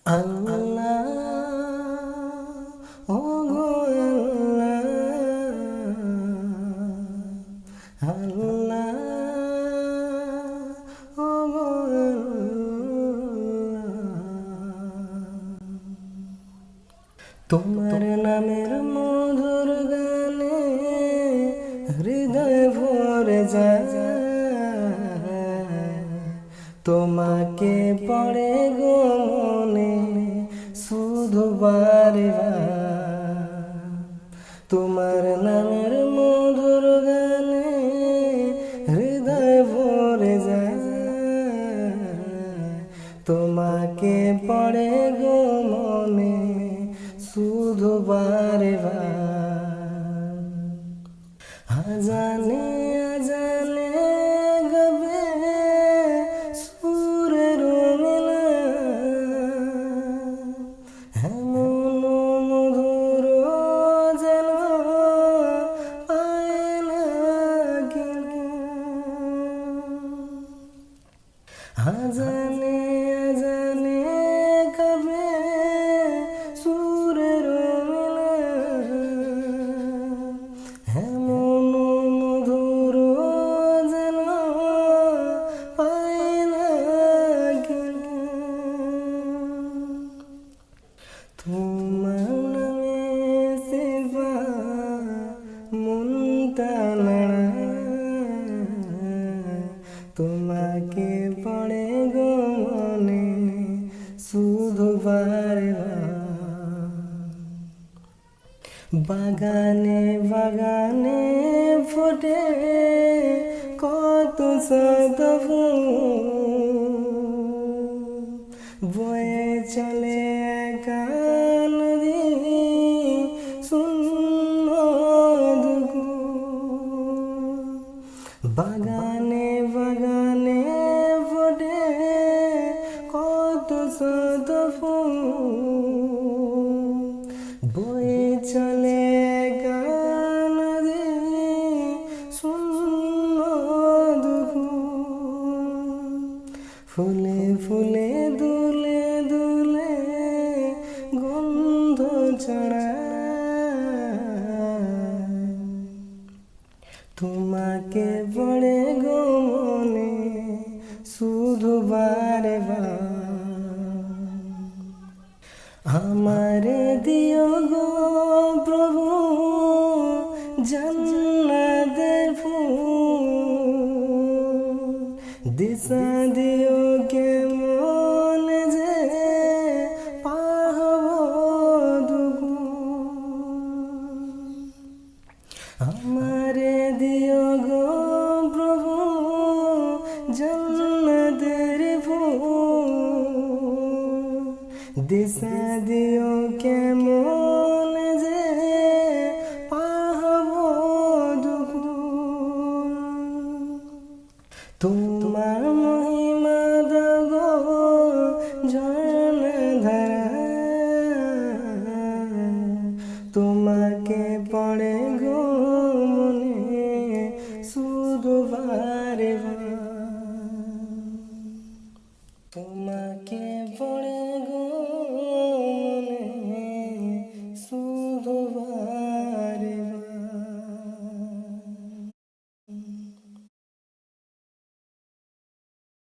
আল্লাহ ও গো আল্লাহ, আল্লাহ ও গো আল্লাহ। তোমার নামের মধুর গানে হৃদয় ভরে যায়, তোমাকে পড়ে গো মনে শুধু বারে বার। তোমার নামের মধুর গানে হৃদয় ভরে যায়, তোমাকে পড়ে গো মনে শুধু বারে বার। আজানে আজানে গাবে সুরের মেলা, এমন মধুর যেন পায় না কেউ। আজানে আজানে গাবে সুরের মেলা, এমন মধুর যেন পায় না কেউ। তোমার নামে সেবা মনটা নাড়ায়, তোমাকে পড়ে গো মনে শুধু বারে বার। বাগানে বাগানে ফোটে কত শত ফুল, বয়ে চলে একা নদী শূন্য দুকুল। বাগানে বাগানে ফোটে কত শত ফুল, বয়ে চলে একা নদী শূন্য দুকুল। ফুলে ফুলে দুলে দুলে গন্ধ ছড়ায়, তোমাকে পড়ে গো মনে শুধু বারে বার। আমারে দিও গো প্রভু জান্নাতের ফুল, দিশা দিও কেমন যে পাহব দুকুল। আমারে দিও গো প্রভু জান্নাতের ফুল, দিশা দিও কেমন যে পাহব দুকুল। তোমার মহিমা দাগো ঝর্ণা ধারা, তোমাকে পড়ে গো মনে শুধু বারে বার। তোমাকে